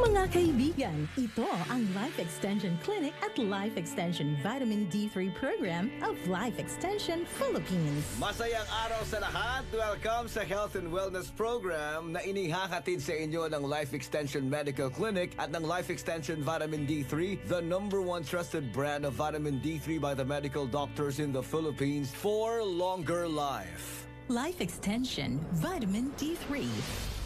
Mga kaibigan, ito ang Life Extension Clinic at Life Extension Vitamin D3 Program of Life Extension Philippines. Masayang araw sa lahat. Welcome sa Health and Wellness Program na inihahatid sa inyo ng Life Extension Medical Clinic at ng Life Extension Vitamin D3, the #1 trusted brand of vitamin D3 by the medical doctors in the Philippines for longer life. Life Extension Vitamin D3.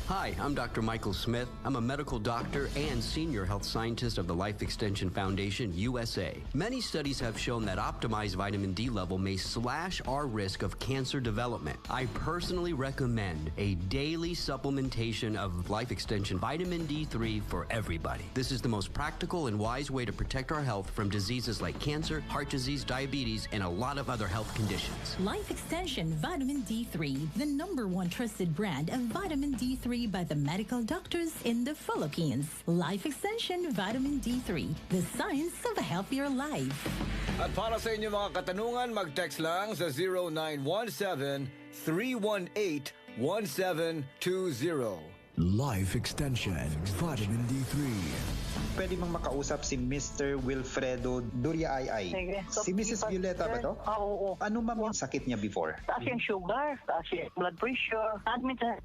Hi, I'm Dr. Michael Smith. I'm a medical doctor and senior health scientist of the Life Extension Foundation, USA. Many studies have shown that optimized vitamin D level may slash our risk of cancer development. I personally recommend a daily supplementation of Life Extension Vitamin D3 for everybody. This is the most practical and wise way to protect our health from diseases like cancer, heart disease, diabetes, and a lot of other health conditions. Life Extension Vitamin D3, the #1 trusted brand of vitamin D3 by the medical doctors in the Philippines. Life Extension Vitamin D3, the science of a healthier life. At para sa inyo mga katanungan, mag-text lang sa 0917-318-1720. Life Extension Vitamin D3. Pwede bang makausap si Mr. Wilfredo Duriay? Sige. Si Mrs. Violeta ba to? Oo. Ano ma'am yung sakit niya before? Taas yung sugar, taas yung blood pressure. Admit sa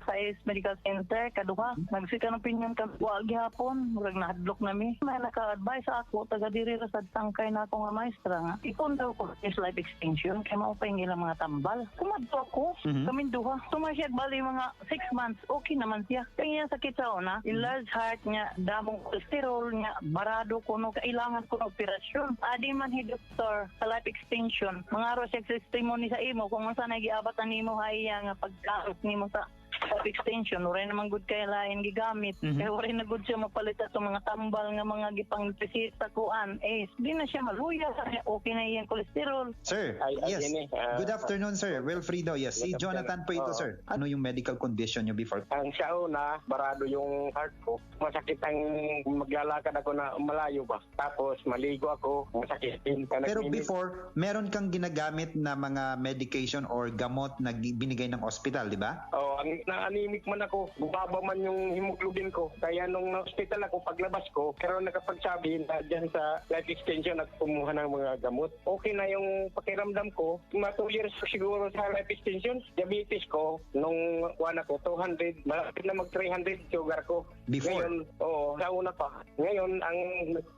medical center, kaduha. Nagsika ng pinyon ka, wag gihapon. Murag nahadlok nami. May naka-advise ako, taga diri ra sa tangkay na ako nga maestra nga. Ipon daw ko is life extension, kaya maupay nila mga tambal. Kumadto ako, kaming duha. Tumasyag bali mga 6 months, okay naman siya. Kaya niya sakit sa una, yung large heart niya, damong cholesterol niya, barado ko no, kailangan ko ng operasyon. Adi man hi doktor sa life extension. Mga araw siya testimony sa imo, kung masa nagiabot na nimo haya nga pagkaot nimo sa life extension, wala naman good kay lain gigamit. Kaya wala na good siya mapalit sa mga tambal nga mga gipang pisita kuan. Di na siya maluya. Okay na iyang cholesterol. Sir, yes. Good afternoon, sir. Wilfredo, yes. Si Jonathan po ito, sir. Ano yung medical condition niyo before? Ang siya una, barado yung heart ko. Masakit ang maglalakad ako na malayo ba. Tapos maligo ako, masakit din. Pero before, meron kang ginagamit na mga medication or gamot na binigay ng hospital, di ba? Oh, na-anemic man ako, bubaba man yung hemoglobin ko. Kaya nung na-hospital ako, paglabas ko, pero nakapagsabi na dyan sa life extension at kumuha ng mga gamot. Okay na yung pakiramdam ko. Mga 2 years siguro sa life extension. Diabetes ko, nung kuwan ako, 200, malapit na mag-300 sugar ko. Before? Ngayon, sa una pa. Ngayon, ang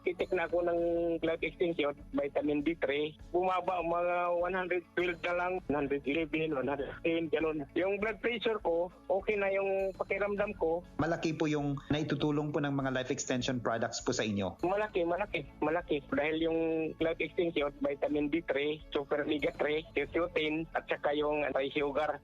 titik na ako ng life extension, vitamin D3, bumaba mga 112 na lang, 111, 110, ganun. Yung blood pressure ko, okay na yung pakiramdam ko. Malaki po yung naitutulong po ng mga life extension products po sa inyo. Malaki. Dahil yung life extension, vitamin D3, super omega 3, lutein, at saka yung Tri-Sugar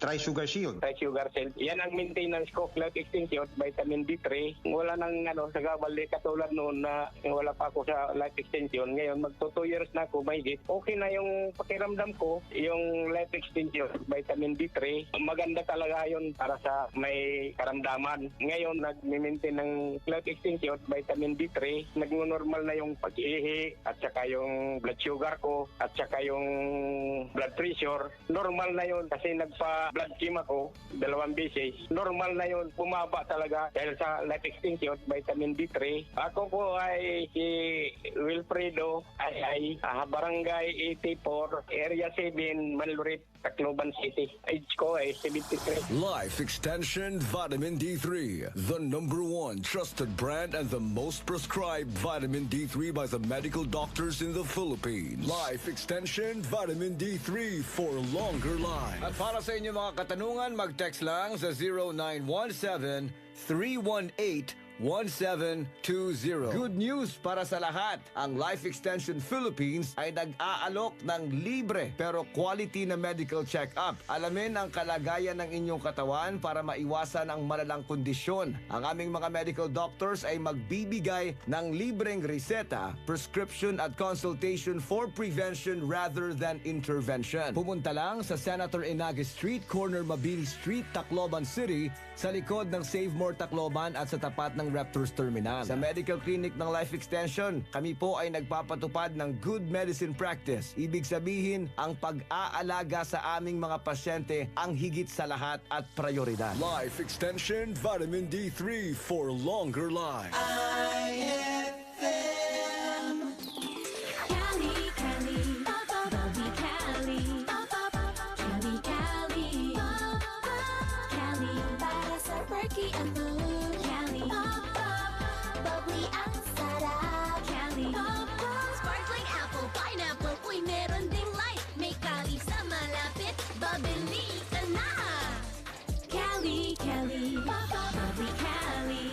Shield. Tri-Sugar Shield. Yan ang maintenance ko, life extension, vitamin D3. Wala nang sa gabal, katulad noon na wala pa ako sa life extension. Ngayon, magto 2 years na ako, mahigit. Okay na yung pakiramdam ko, yung life extension, vitamin D3. Maganda talaga yun para sa may karamdaman. Ngayon, nag-maintain ng life extension, vitamin D3. Nag-normal na yung pag-ihi at saka yung blood sugar ko at saka yung blood pressure. Normal na yun kasi nagpa-blood chem ako 2 beses. Normal na yun. Bumaba talaga dahil sa life extension, vitamin D3. Ako po ay si Wilfredo ay Barangay 84, Area 7, Mallurit, Tacloban City. Age ko ay 73. Life Extension Vitamin D3, the #1 trusted brand and the most prescribed vitamin D3 by the medical doctors in the Philippines. Life Extension Vitamin D3 for longer life. At para sa inyo mga katanungan, mag-text lang sa 0917-318-1720. Good news para sa lahat. Ang Life Extension Philippines ay nag-aalok ng libre pero quality na medical check-up. Alamin ang kalagayan ng inyong katawan para maiwasan ang malalang kondisyon. Ang aming mga medical doctors ay magbibigay ng libreng reseta, prescription at consultation for prevention rather than intervention. Pumunta lang sa Senator Inage Street, corner Mabini Street, Tacloban City, sa likod ng Save More Tacloban at sa tapat ng ng Raptors Terminal. Sa medical clinic ng Life Extension, kami po ay nagpapatupad ng good medicine practice. Ibig sabihin, ang pag-aalaga sa aming mga pasyente ang higit sa lahat at prioridad. Life Extension Vitamin D3 for longer life. Cali, Cali, Bobby Cali, Cali, Cali, Cali, para sa perky ang mood. Cali, bubbly ang sarap. Cali, sparkling apple, pineapple, uy meron ding light. May Cali sa malapit, babili ka na. Cali, Cali, bubbly Cali,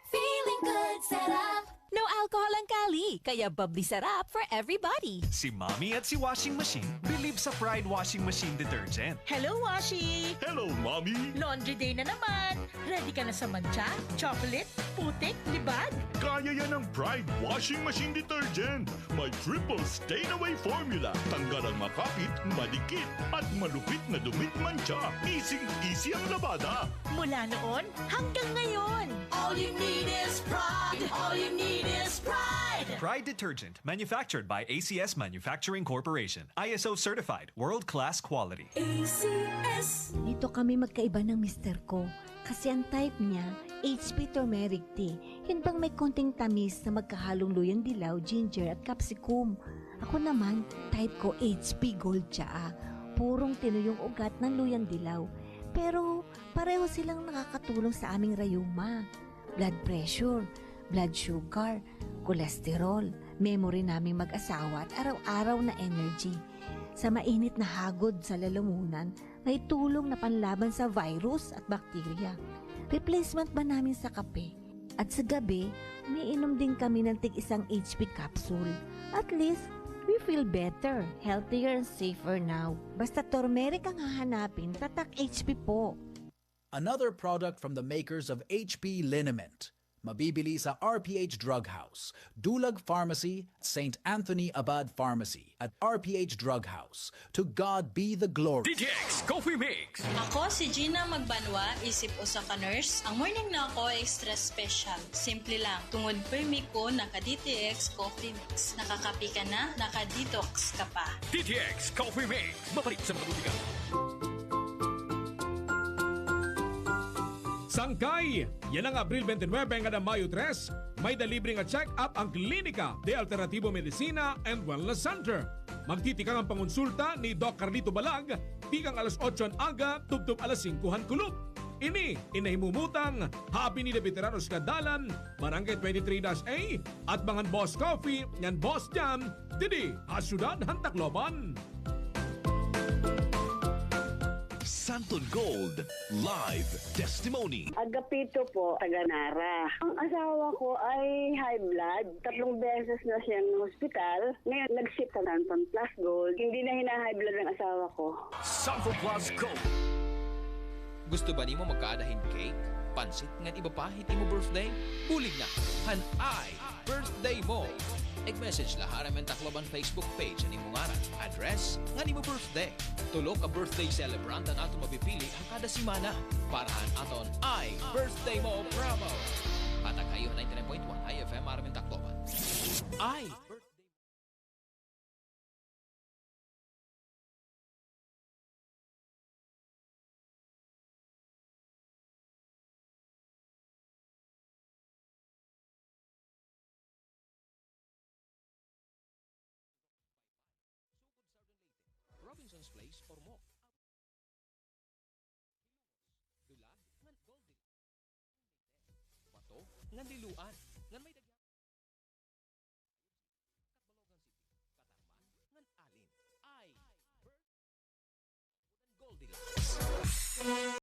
feeling good, sarap. No alcohol ang Cali, kaya bubbly sarap for everybody. Si Mommy at si Washing Machine believe sa Pride Washing Machine Detergent. Hello, Washi! Hello, Mommy! Laundry day na naman. Ready ka na sa mancha, chocolate, putik, libag? Kaya yan ang Pride Washing Machine Detergent. May triple stain-away formula. Tanggal ang makapit, madikit, at malupit na dumit mancha. Easy ang labada. Mula noon hanggang ngayon. All you need is pride. All you need is pride. Pride Detergent, manufactured by ACS Manufacturing Corporation. ISO certified, world-class quality. ACS. Dito kami magkaiba ng mister ko. Kasi ang type niya, HP turmeric tea. Yun bang may konting tamis na magkahalong luyang dilaw, ginger at capsicum. Ako naman, type ko HP gold tsaa. Purong tinuyong ugat ng luyang dilaw. Pero pareho silang nakakatulong sa aming rayuma. Blood pressure, blood sugar, kolesterol, memory naming mag-asawa at araw-araw na energy. Sa mainit na hagod sa lalamunan, may tulong na panlaban sa virus at bakterya. Replacement ba namin sa kape? At sa gabi, umiinom din kami ng tig-isang HP capsule. At least, we feel better, healthier and safer now. Basta turmeric ang hahanapin, tatak HP po. Another product from the makers of HP Liniment. Mabibili sa RPH Drug House, Dulag Pharmacy, St. Anthony Abad Pharmacy, at RPH Drug House. To God be the glory. DTX Coffee Mix! Ako si Gina Magbanwa, isip usa ka nurse. Ang morning na ako extra special. Simple lang. Tungod permi ko naka-DTX Coffee Mix. Nakakapi ka na, naka-detox ka pa. DTX Coffee Mix! Mapalit sa mga Sangkay! Yan ang Abril 29 hanggang Mayo 3. May dalibre nga check-up ang Klinika de Alternativo Medicina and Wellness Center. Magtitikang ang pangonsulta ni Doc Carlito Balag, tikang alas 8 ang aga, tubtub alas 5 kulub. Ini, inahimumutang, Happy ni de Veteranos Kadalan, Barangay 23-A, at mga Boss Coffee, yan Boss Jam, didi, Hasyudad, Hantakloban. Santon Gold Live Testimony. Agapito po, taga-Nara. Ang asawa ko ay high blood. 3 beses na siyang hospital. Ngayon, nag-ship sa Santon Plus Gold. Hindi na hina-high blood ng asawa ko. Santon Plus Gold. Gusto ba ni mo magkaadahin cake? Pansit ngan iba pa, hindi mo birthday? Bulig na, hanay birthday mo! Eg-message lahara men Tacloban Facebook page ani mo ngaran, address, nga mo birthday. Tulog ka birthday celebrant ang ato mapipili ang kada simana. Parahan aton ay birthday mo promo. Patag kayo 99.1 IFM Aramen Tacloban. Ay Robinson's Place or Mok. Dulag ngan golden. Wato ngan diluan. Ngan may